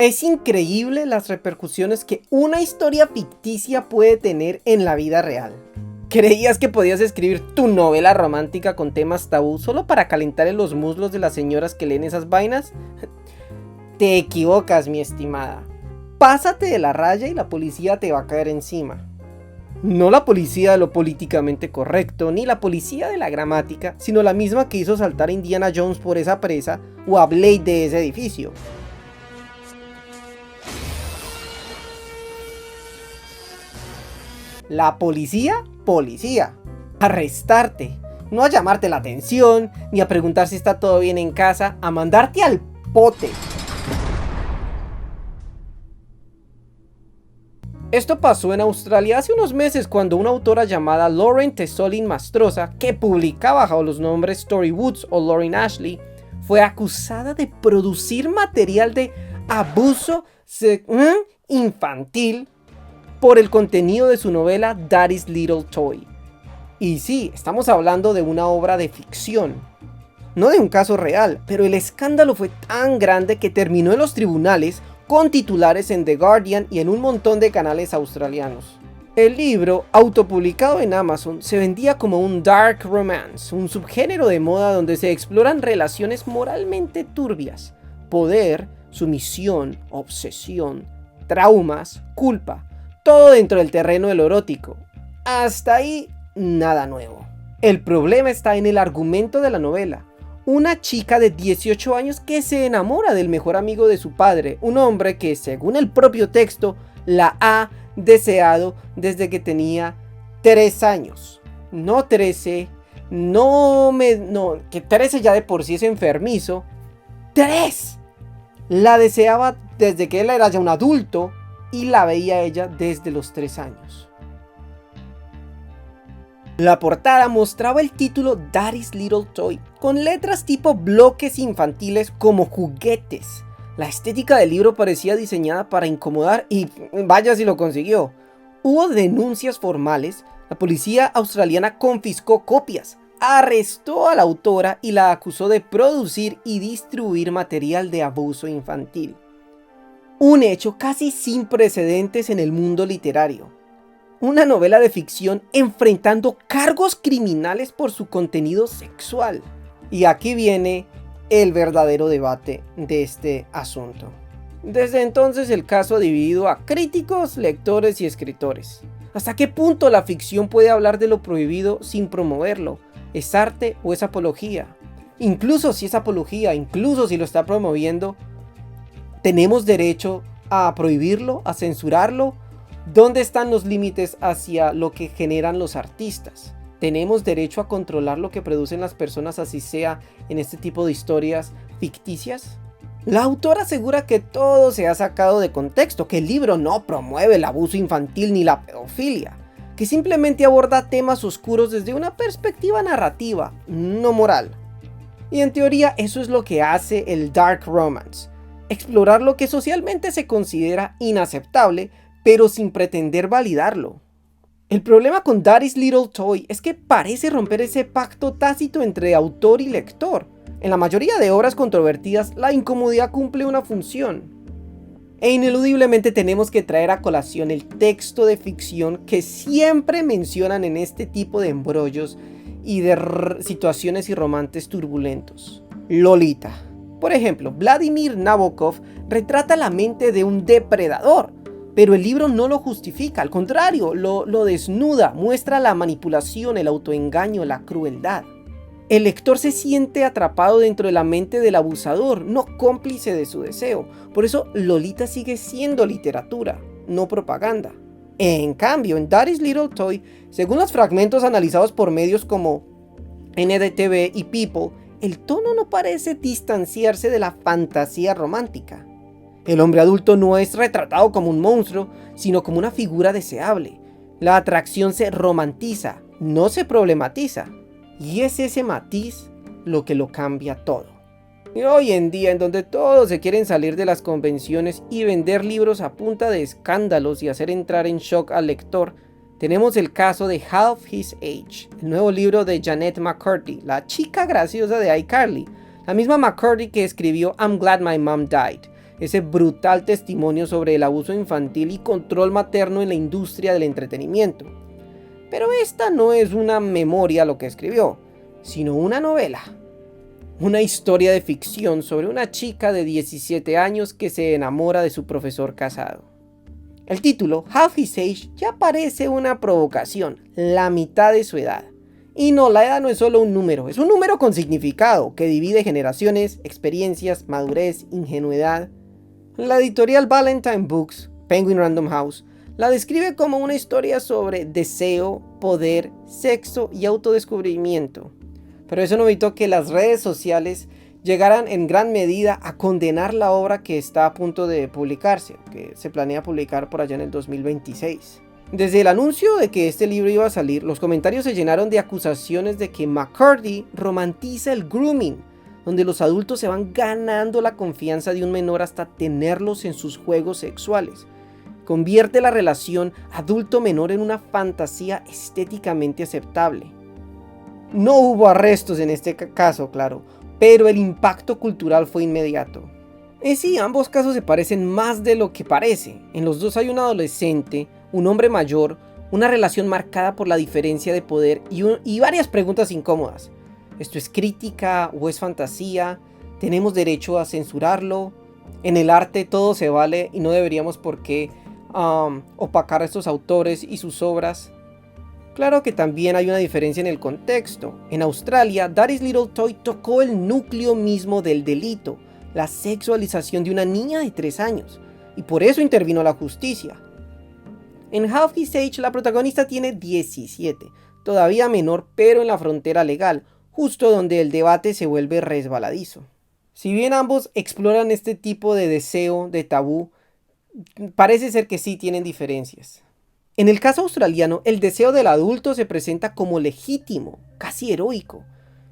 Es increíble las repercusiones que una historia ficticia puede tener en la vida real. ¿Creías que podías escribir tu novela romántica con temas tabú solo para calentar en los muslos de las señoras que leen esas vainas? Te equivocas, mi estimada. Pásate de la raya y la policía te va a caer encima. No la policía de lo políticamente correcto, ni la policía de la gramática, sino la misma que hizo saltar a Indiana Jones por esa presa o a Blade de ese edificio. La policía, arrestarte, no a llamarte la atención, ni a preguntar si está todo bien en casa, a mandarte al pote. Esto pasó en Australia hace unos meses cuando una autora llamada Lauren Tesolin Mastroza, que publicaba bajo los nombres Story Woods o Lauren Ashley, fue acusada de producir material de abuso infantil por el contenido de su novela Daddy's Little Toy. Y sí, estamos hablando de una obra de ficción, no de un caso real, pero el escándalo fue tan grande que terminó en los tribunales con titulares en The Guardian y en un montón de canales australianos. El libro, autopublicado en Amazon, se vendía como un dark romance, un subgénero de moda donde se exploran relaciones moralmente turbias, poder, sumisión, obsesión, traumas, culpa, todo dentro del terreno del erótico. Hasta ahí, nada nuevo. El problema está en el argumento de la novela. Una chica de 18 años que se enamora del mejor amigo de su padre, un hombre que, según el propio texto, la ha deseado desde que tenía 3 años. No 13, que 13 ya de por sí es enfermizo. 3. La deseaba desde que él era ya un adulto y la veía ella desde los 3 años. La portada mostraba el título Daddy's Little Toy, con letras tipo bloques infantiles como juguetes. La estética del libro parecía diseñada para incomodar y vaya si lo consiguió. Hubo denuncias formales, la policía australiana confiscó copias, arrestó a la autora y la acusó de producir y distribuir material de abuso infantil. Un hecho casi sin precedentes en el mundo literario. Una novela de ficción enfrentando cargos criminales por su contenido sexual. Y aquí viene el verdadero debate de este asunto. Desde entonces el caso ha dividido a críticos, lectores y escritores. ¿Hasta qué punto la ficción puede hablar de lo prohibido sin promoverlo? ¿Es arte o es apología? Incluso si es apología, incluso si lo está promoviendo, ¿tenemos derecho a prohibirlo, a censurarlo? ¿Dónde están los límites hacia lo que generan los artistas? ¿Tenemos derecho a controlar lo que producen las personas, así sea en este tipo de historias ficticias? La autora asegura que todo se ha sacado de contexto, que el libro no promueve el abuso infantil ni la pedofilia, que simplemente aborda temas oscuros desde una perspectiva narrativa, no moral. Y en teoría eso es lo que hace el dark romance, explorar lo que socialmente se considera inaceptable, pero sin pretender validarlo. El problema con Daddy's Little Toy es que parece romper ese pacto tácito entre autor y lector. En la mayoría de obras controvertidas, la incomodidad cumple una función. E ineludiblemente tenemos que traer a colación el texto de ficción que siempre mencionan en este tipo de embrollos y de situaciones y romances turbulentos. Lolita. Por ejemplo, Vladimir Nabokov retrata la mente de un depredador, pero el libro no lo justifica, al contrario, lo desnuda, muestra la manipulación, el autoengaño, la crueldad. El lector se siente atrapado dentro de la mente del abusador, no cómplice de su deseo. Por eso Lolita sigue siendo literatura, no propaganda. En cambio, en Daddy's Little Toy, según los fragmentos analizados por medios como NDTV y People, el tono no parece distanciarse de la fantasía romántica. El hombre adulto no es retratado como un monstruo, sino como una figura deseable. La atracción se romantiza, no se problematiza. Y es ese matiz lo que lo cambia todo. Y hoy en día, en donde todos se quieren salir de las convenciones y vender libros a punta de escándalos y hacer entrar en shock al lector, tenemos el caso de Half His Age, el nuevo libro de Janet McCurdy, la chica graciosa de iCarly, la misma McCurdy que escribió I'm Glad My Mom Died, ese brutal testimonio sobre el abuso infantil y control materno en la industria del entretenimiento. Pero esta no es una memoria lo que escribió, sino una novela. Una historia de ficción sobre una chica de 17 años que se enamora de su profesor casado. El título, Half His Age, ya parece una provocación, la mitad de su edad. Y no, la edad no es solo un número, es un número con significado, que divide generaciones, experiencias, madurez, ingenuidad. La editorial Ballantine Books, Penguin Random House, la describe como una historia sobre deseo, poder, sexo y autodescubrimiento. Pero eso no evitó que las redes sociales llegaran en gran medida a condenar la obra que está a punto de publicarse, que se planea publicar por allá en el 2026. Desde el anuncio de que este libro iba a salir, los comentarios se llenaron de acusaciones de que McCurdy romantiza el grooming, donde los adultos se van ganando la confianza de un menor hasta tenerlos en sus juegos sexuales. Convierte la relación adulto-menor en una fantasía estéticamente aceptable. No hubo arrestos en este caso, claro, pero el impacto cultural fue inmediato. Sí, ambos casos se parecen más de lo que parece. En los dos hay un adolescente, un hombre mayor, una relación marcada por la diferencia de poder y varias preguntas incómodas. ¿Esto es crítica o es fantasía? ¿Tenemos derecho a censurarlo? En el arte todo se vale y no deberíamos por qué opacar a estos autores y sus obras. Claro que también hay una diferencia en el contexto. En Australia, Daddy's Little Toy tocó el núcleo mismo del delito, la sexualización de una niña de 3 años, y por eso intervino la justicia. En Half His Age la protagonista tiene 17, todavía menor pero en la frontera legal, justo donde el debate se vuelve resbaladizo. Si bien ambos exploran este tipo de deseo, de tabú, parece ser que sí tienen diferencias. En el caso australiano, el deseo del adulto se presenta como legítimo, casi heroico.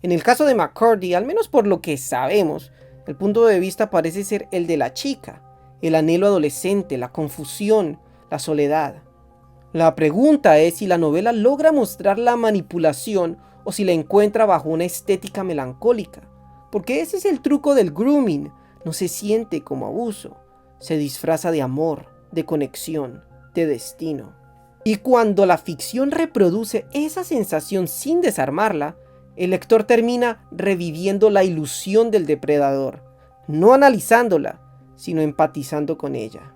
En el caso de McCurdy, al menos por lo que sabemos, el punto de vista parece ser el de la chica, el anhelo adolescente, la confusión, la soledad. La pregunta es si la novela logra mostrar la manipulación o si la encuentra bajo una estética melancólica, porque ese es el truco del grooming, no se siente como abuso, se disfraza de amor, de conexión, de destino. Y cuando la ficción reproduce esa sensación sin desarmarla, el lector termina reviviendo la ilusión del depredador, no analizándola, sino empatizando con ella.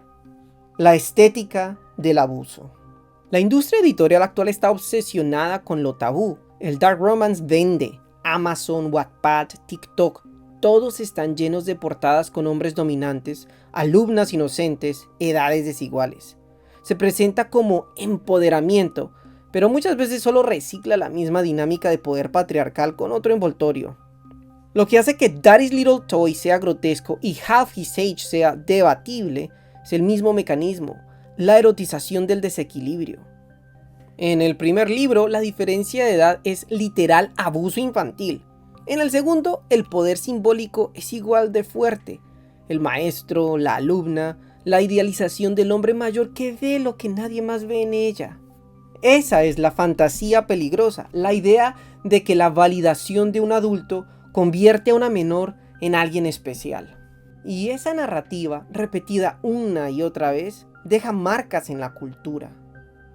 La estética del abuso. La industria editorial actual está obsesionada con lo tabú. El dark romance vende. Amazon, Wattpad, TikTok, todos están llenos de portadas con hombres dominantes, alumnas inocentes, edades desiguales. Se presenta como empoderamiento, pero muchas veces solo recicla la misma dinámica de poder patriarcal con otro envoltorio. Lo que hace que Daddy's Little Toy sea grotesco y Half His Age sea debatible es el mismo mecanismo, la erotización del desequilibrio. En el primer libro, la diferencia de edad es literal abuso infantil. En el segundo, el poder simbólico es igual de fuerte. El maestro, la alumna, la idealización del hombre mayor que ve lo que nadie más ve en ella. Esa es la fantasía peligrosa, la idea de que la validación de un adulto convierte a una menor en alguien especial. Y esa narrativa, repetida una y otra vez, deja marcas en la cultura.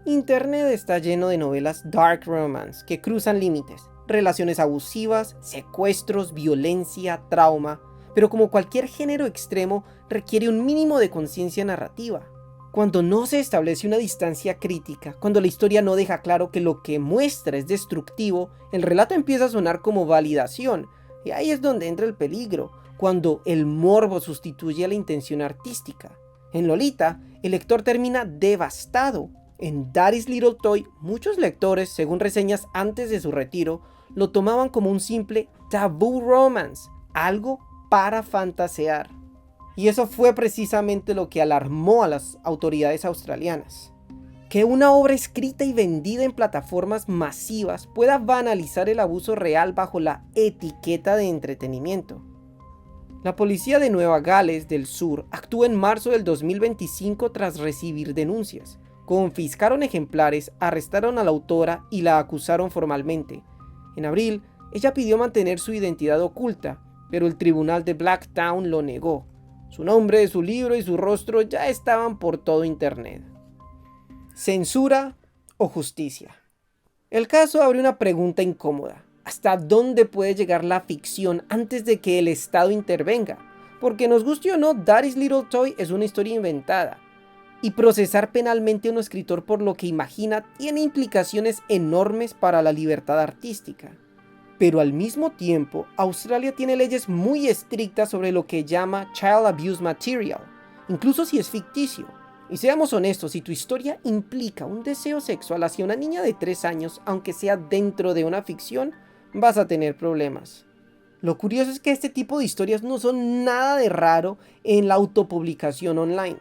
Internet está lleno de novelas dark romance que cruzan límites, relaciones abusivas, secuestros, violencia, trauma, pero como cualquier género extremo requiere un mínimo de conciencia narrativa. Cuando no se establece una distancia crítica, cuando la historia no deja claro que lo que muestra es destructivo, el relato empieza a sonar como validación, y ahí es donde entra el peligro, cuando el morbo sustituye a la intención artística. En Lolita, el lector termina devastado. En Daddy's Little Toy, muchos lectores, según reseñas antes de su retiro, lo tomaban como un simple taboo romance, algo para fantasear. Y eso fue precisamente lo que alarmó a las autoridades australianas. Que una obra escrita y vendida en plataformas masivas pueda banalizar el abuso real bajo la etiqueta de entretenimiento. La policía de Nueva Gales del Sur actuó en marzo del 2025 tras recibir denuncias. Confiscaron ejemplares, arrestaron a la autora y la acusaron formalmente. En abril, ella pidió mantener su identidad oculta, pero el tribunal de Blacktown lo negó. Su nombre, su libro y su rostro ya estaban por todo internet. ¿Censura o justicia? El caso abre una pregunta incómoda. ¿Hasta dónde puede llegar la ficción antes de que el Estado intervenga? Porque nos guste o no, Daddy's Little Toy es una historia inventada. Y procesar penalmente a un escritor por lo que imagina tiene implicaciones enormes para la libertad artística. Pero al mismo tiempo, Australia tiene leyes muy estrictas sobre lo que llama Child Abuse Material, incluso si es ficticio. Y seamos honestos, si tu historia implica un deseo sexual hacia una niña de 3 años, aunque sea dentro de una ficción, vas a tener problemas. Lo curioso es que este tipo de historias no son nada de raro en la autopublicación online.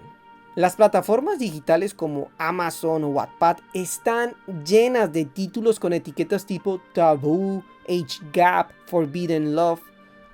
Las plataformas digitales como Amazon o Wattpad están llenas de títulos con etiquetas tipo Taboo, Age Gap, Forbidden Love.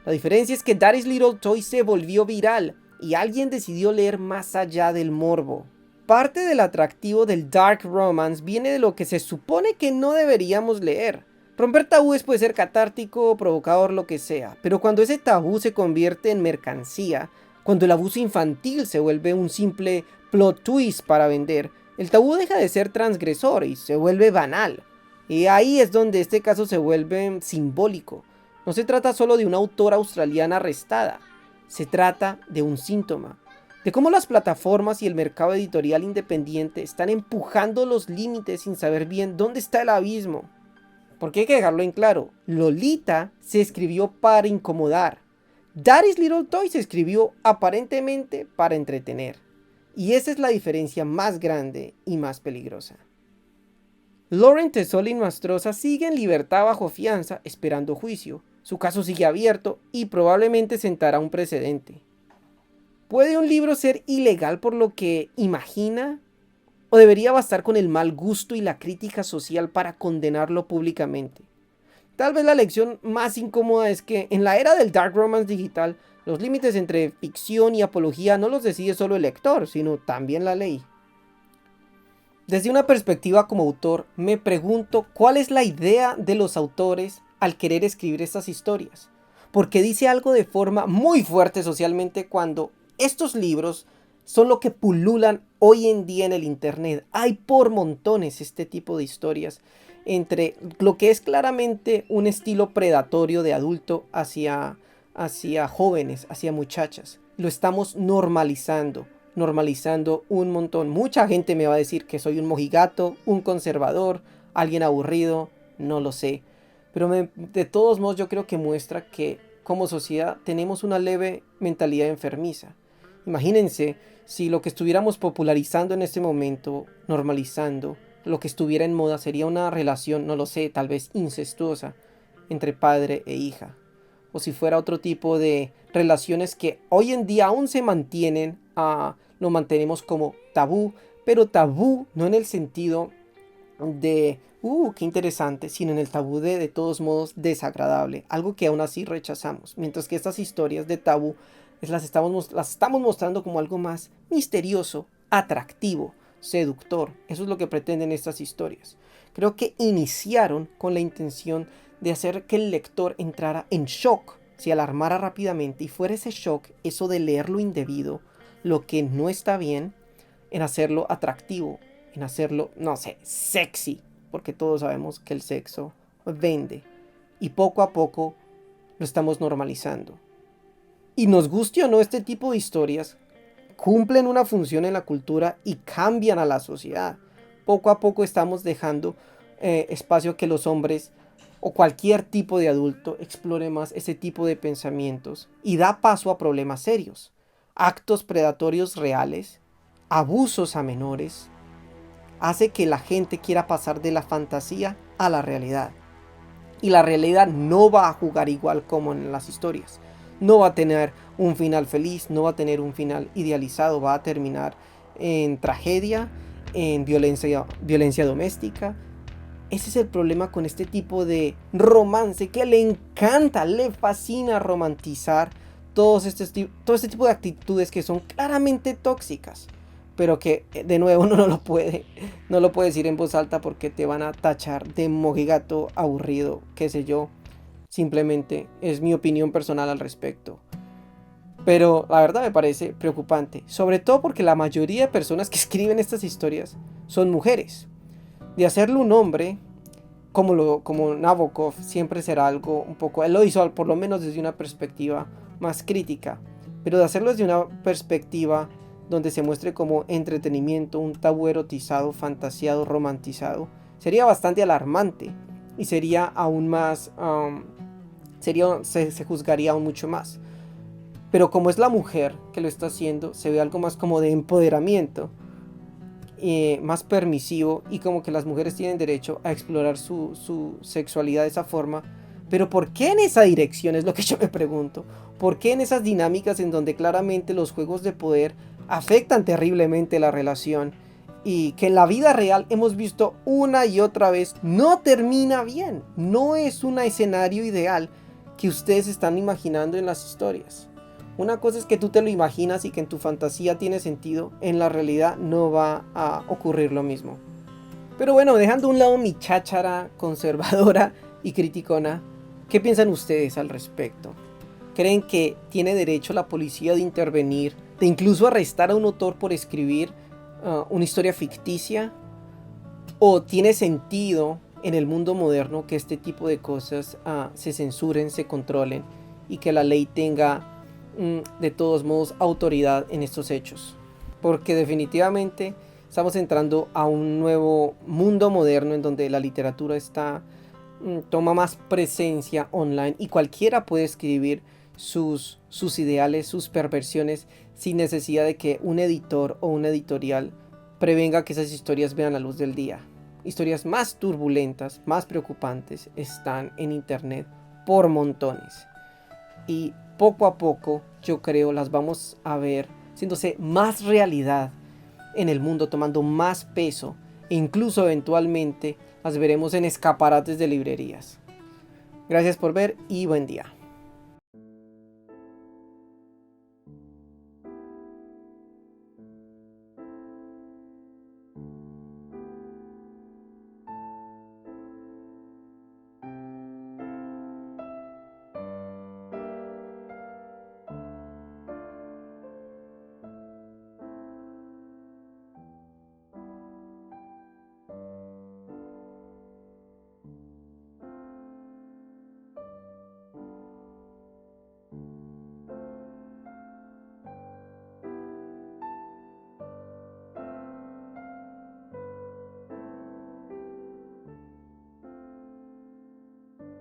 La diferencia es que Daddy's Little Toy se volvió viral y alguien decidió leer más allá del morbo. Parte del atractivo del dark romance viene de lo que se supone que no deberíamos leer. Romper tabúes puede ser catártico, provocador, lo que sea, pero cuando ese tabú se convierte en mercancía, cuando el abuso infantil se vuelve un simple plot twist para vender, el tabú deja de ser transgresor y se vuelve banal. Y ahí es donde este caso se vuelve simbólico. No se trata solo de una autora australiana arrestada, se trata de un síntoma, de cómo las plataformas y el mercado editorial independiente están empujando los límites sin saber bien dónde está el abismo. Porque hay que dejarlo en claro, Lolita se escribió para incomodar. Daddy's Little Toy se escribió aparentemente para entretener. Y esa es la diferencia más grande y más peligrosa. Lauren Tesolin Mastroza sigue en libertad bajo fianza esperando juicio. Su caso sigue abierto y probablemente sentará un precedente. ¿Puede un libro ser ilegal por lo que imagina? ¿O debería bastar con el mal gusto y la crítica social para condenarlo públicamente? Tal vez la lección más incómoda es que en la era del dark romance digital, los límites entre ficción y apología no los decide solo el lector, sino también la ley. Desde una perspectiva como autor, me pregunto cuál es la idea de los autores al querer escribir estas historias. Porque dice algo de forma muy fuerte socialmente cuando estos libros son lo que pululan hoy en día en el internet. Hay por montones este tipo de historias entre lo que es claramente un estilo predatorio de adulto hacia jóvenes, hacia muchachas. Lo estamos normalizando un montón. Mucha gente me va a decir que soy un mojigato, un conservador, alguien aburrido, no lo sé. Pero de todos modos yo creo que muestra que como sociedad tenemos una leve mentalidad enfermiza. Imagínense si lo que estuviéramos popularizando en este momento, normalizando, lo que estuviera en moda sería una relación, no lo sé, tal vez incestuosa, entre padre e hija. O si fuera otro tipo de relaciones que hoy en día aún se mantienen, lo mantenemos como tabú, pero tabú no en el sentido de, qué interesante, sino en el tabú de todos modos desagradable, algo que aún así rechazamos, mientras que estas historias de tabú las estamos mostrando como algo más misterioso, atractivo, seductor. Eso es lo que pretenden estas historias. Creo que iniciaron con la intención de hacer que el lector entrara en shock, se alarmara rápidamente y fuera ese shock, eso de leer lo indebido, lo que no está bien, en hacerlo atractivo, en hacerlo, no sé, sexy, porque todos sabemos que el sexo vende y poco a poco lo estamos normalizando. Y nos guste o no, este tipo de historias cumplen una función en la cultura y cambian a la sociedad. Poco a poco estamos dejando espacio a que los hombres o cualquier tipo de adulto explore más ese tipo de pensamientos y da paso a problemas serios, actos predatorios reales, abusos a menores, hace que la gente quiera pasar de la fantasía a la realidad. Y la realidad no va a jugar igual como en las historias. No va a tener un final feliz, no va a tener un final idealizado, va a terminar en tragedia, en violencia doméstica. Ese es el problema con este tipo de romance que le encanta, le fascina romantizar todo este tipo de actitudes que son claramente tóxicas, pero que de nuevo no lo puede decir en voz alta porque te van a tachar de mojigato aburrido, qué sé yo. Simplemente es mi opinión personal al respecto. Pero la verdad me parece preocupante, sobre todo porque la mayoría de personas que escriben estas historias son mujeres. De hacerlo un hombre, como Nabokov, siempre será algo un poco, él lo hizo por lo menos desde una perspectiva más crítica, pero de hacerlo desde una perspectiva donde se muestre como entretenimiento, un tabú erotizado, fantasiado, romantizado, sería bastante alarmante y sería aún más, se juzgaría aún mucho más. Pero como es la mujer que lo está haciendo, se ve algo más como de empoderamiento, más permisivo, y como que las mujeres tienen derecho a explorar su sexualidad de esa forma. Pero ¿por qué en esa dirección? Es lo que yo me pregunto. ¿Por qué en esas dinámicas en donde claramente los juegos de poder afectan terriblemente la relación y que en la vida real hemos visto una y otra vez no termina bien? No es un escenario ideal que ustedes están imaginando en las historias. Una cosa es que tú te lo imaginas y que en tu fantasía tiene sentido, en la realidad no va a ocurrir lo mismo. Pero bueno, dejando a un lado mi cháchara conservadora y criticona, ¿qué piensan ustedes al respecto? ¿Creen que tiene derecho la policía de intervenir, de incluso arrestar a un autor por escribir una historia ficticia? ¿O tiene sentido en el mundo moderno que este tipo de cosas se censuren, se controlen y que la ley tenga de todos modos autoridad en estos hechos? Porque definitivamente estamos entrando a un nuevo mundo moderno en donde la literatura toma más presencia online y cualquiera puede escribir sus ideales, sus perversiones, sin necesidad de que un editor o una editorial prevenga que esas historias vean la luz del día. Historias más turbulentas, más preocupantes están en internet por montones. Y poco a poco, yo creo, las vamos a ver haciéndose más realidad en el mundo, tomando más peso, e incluso eventualmente las veremos en escaparates de librerías. Gracias por ver y buen día.